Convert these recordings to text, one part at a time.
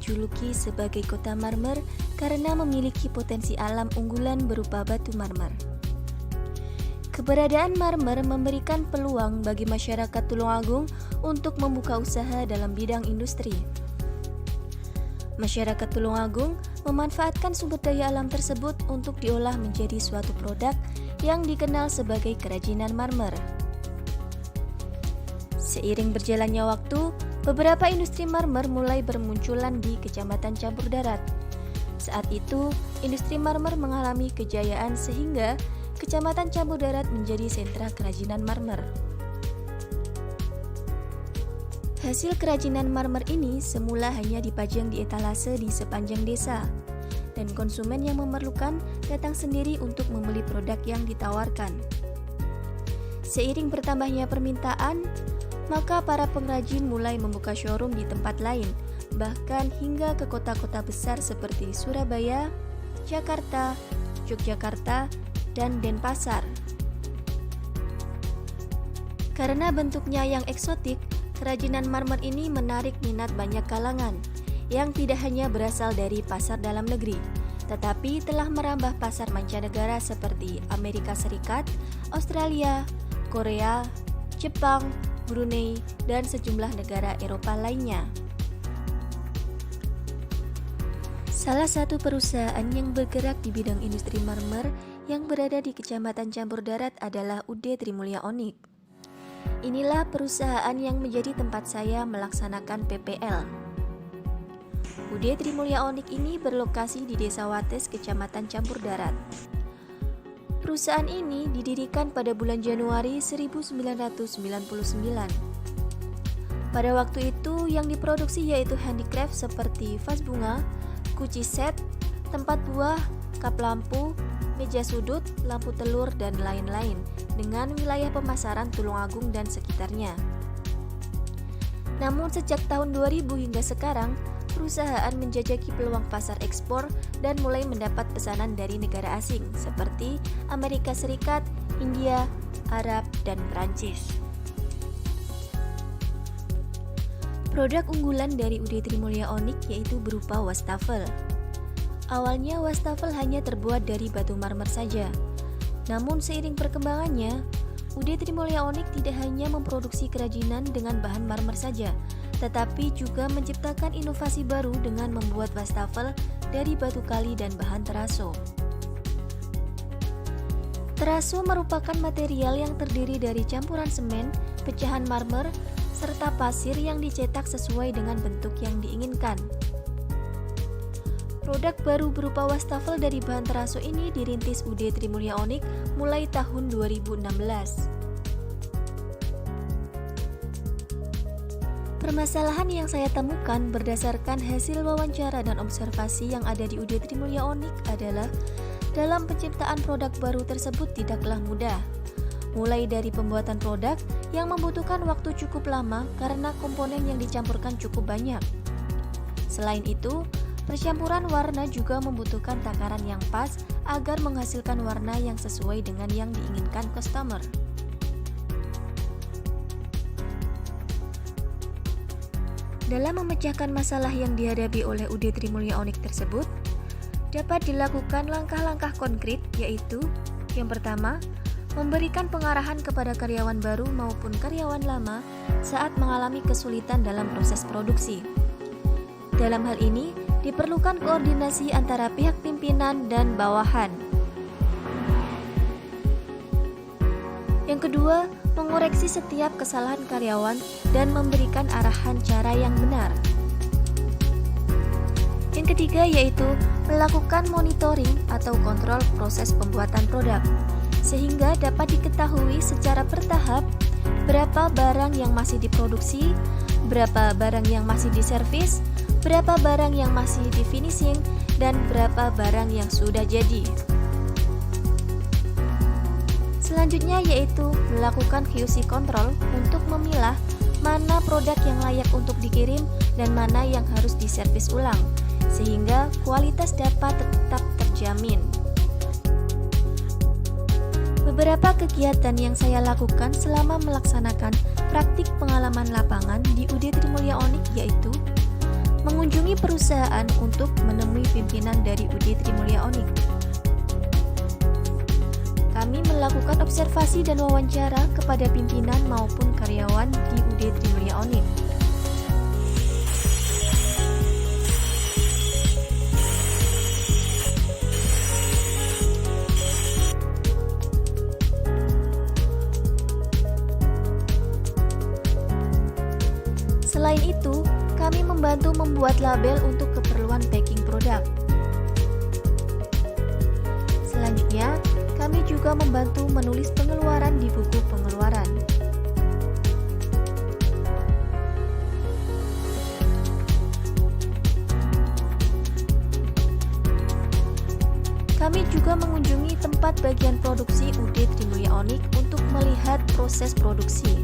dijuluki sebagai kota marmer karena memiliki potensi alam unggulan berupa batu marmer. Keberadaan marmer memberikan peluang bagi masyarakat Tulungagung untuk membuka usaha dalam bidang industri. Masyarakat Tulungagung memanfaatkan sumber daya alam tersebut untuk diolah menjadi suatu produk yang dikenal sebagai kerajinan marmer. Seiring berjalannya waktu, beberapa industri marmer mulai bermunculan di Kecamatan Campur Darat. Saat itu, industri marmer mengalami kejayaan sehingga Kecamatan Campur Darat menjadi sentra kerajinan marmer. Hasil kerajinan marmer ini semula hanya dipajang di etalase di sepanjang desa, dan konsumen yang memerlukan datang sendiri untuk membeli produk yang ditawarkan. Seiring bertambahnya permintaan, maka para pengrajin mulai membuka showroom di tempat lain, bahkan hingga ke kota-kota besar seperti Surabaya, Jakarta, Yogyakarta, dan Denpasar. Karena bentuknya yang eksotik, kerajinan marmer ini menarik minat banyak kalangan, yang tidak hanya berasal dari pasar dalam negeri, tetapi telah merambah pasar mancanegara seperti Amerika Serikat, Australia, Korea, Jepang, Brunei, dan sejumlah negara Eropa lainnya. Salah satu perusahaan yang bergerak di bidang industri marmer yang berada di Kecamatan Campur Darat adalah UD Trimulya Onyx. Inilah perusahaan yang menjadi tempat saya melaksanakan PPL. UD Trimulya Onyx ini berlokasi di Desa Wates, Kecamatan Campur Darat. Perusahaan ini didirikan pada bulan Januari 1999. Pada waktu itu yang diproduksi yaitu handicraft seperti vas bunga, kunci set, tempat buah, kap lampu, meja sudut, lampu telur, dan lain-lain dengan wilayah pemasaran Tulungagung dan sekitarnya. Namun sejak tahun 2000 hingga sekarang, perusahaan menjajaki peluang pasar ekspor dan mulai mendapat pesanan dari negara asing seperti Amerika Serikat, India, Arab, dan Prancis. Produk unggulan dari UD Trimulya Onyx yaitu berupa wastafel. Awalnya wastafel hanya terbuat dari batu marmer saja. Namun seiring perkembangannya, UD Trimulya Onyx tidak hanya memproduksi kerajinan dengan bahan marmer saja, tetapi juga menciptakan inovasi baru dengan membuat wastafel dari batu kali dan bahan teraso. Teraso merupakan material yang terdiri dari campuran semen, pecahan marmer, serta pasir yang dicetak sesuai dengan bentuk yang diinginkan. Produk baru berupa wastafel dari bahan teraso ini dirintis UD Trimulya Onyx mulai tahun 2016. Permasalahan yang saya temukan berdasarkan hasil wawancara dan observasi yang ada di UD Trimulya Onyx adalah dalam penciptaan produk baru tersebut tidaklah mudah. Mulai dari pembuatan produk yang membutuhkan waktu cukup lama karena komponen yang dicampurkan cukup banyak. Selain itu, percampuran warna juga membutuhkan takaran yang pas agar menghasilkan warna yang sesuai dengan yang diinginkan customer. Dalam memecahkan masalah yang dihadapi oleh UD Trimulya Onyx tersebut, dapat dilakukan langkah-langkah konkret yaitu yang pertama, memberikan pengarahan kepada karyawan baru maupun karyawan lama saat mengalami kesulitan dalam proses produksi. Dalam hal ini, diperlukan koordinasi antara pihak pimpinan dan bawahan. Yang kedua, mengoreksi setiap kesalahan karyawan dan memberikan arahan cara yang benar. Yang ketiga yaitu melakukan monitoring atau kontrol proses pembuatan produk, sehingga dapat diketahui secara bertahap berapa barang yang masih diproduksi, berapa barang yang masih diservis, berapa barang yang masih di finishing, dan berapa barang yang sudah jadi. Selanjutnya yaitu melakukan QC control untuk memilah mana produk yang layak untuk dikirim dan mana yang harus diservis ulang, sehingga kualitas dapat tetap terjamin. Beberapa kegiatan yang saya lakukan selama melaksanakan praktik pengalaman lapangan di UD Trimulya Onyx yaitu mengunjungi perusahaan untuk menemui pimpinan dari UD Trimulya Onyx. Kami melakukan observasi dan wawancara kepada pimpinan maupun karyawan di UD Trimulya Onyx. Selain itu, kami membantu membuat label untuk keperluan packing produk. Selanjutnya, kami juga membantu menulis pengeluaran di buku pengeluaran. Kami juga mengunjungi tempat bagian produksi UD Trimulya Onyx untuk melihat proses produksi.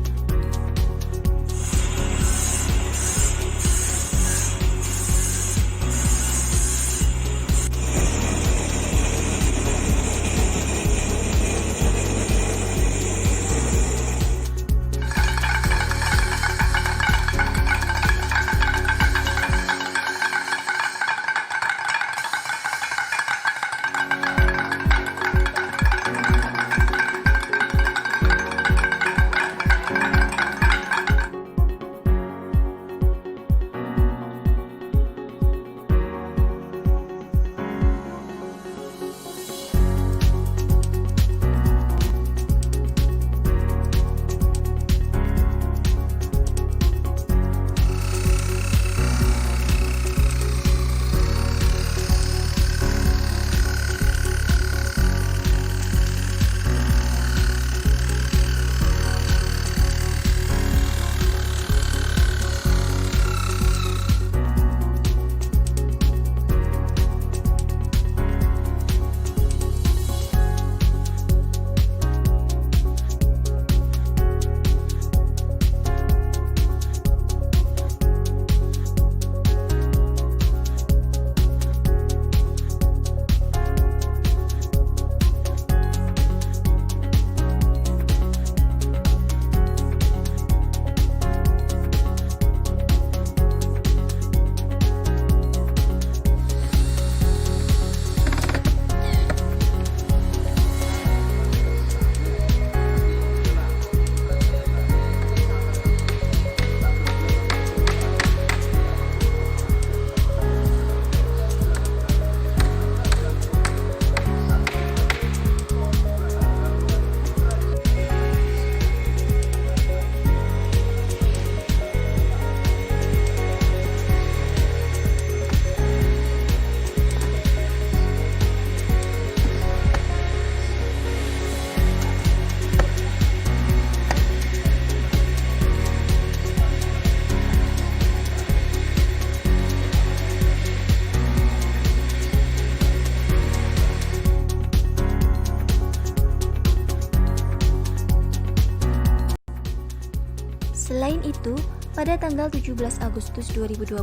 Selain itu, pada tanggal 17 Agustus 2020,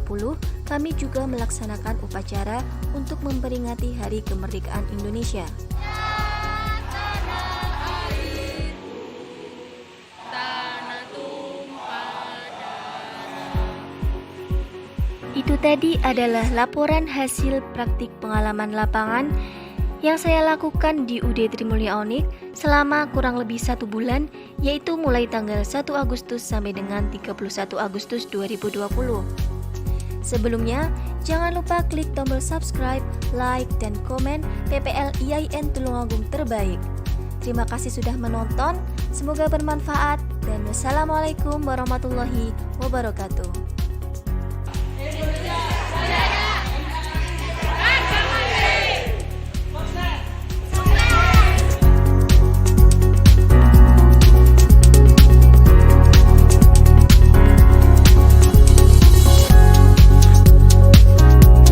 kami juga melaksanakan upacara untuk memperingati Hari Kemerdekaan Indonesia. Itu tadi adalah laporan hasil praktik pengalaman lapangan yang saya lakukan di UD Trimulya Onyx selama kurang lebih 1 bulan, yaitu mulai tanggal 1 Agustus sampai dengan 31 Agustus 2020. Sebelumnya, jangan lupa klik tombol subscribe, like, dan komen PPL IAIN Tulungagung terbaik. Terima kasih sudah menonton, semoga bermanfaat, dan wassalamualaikum warahmatullahi wabarakatuh.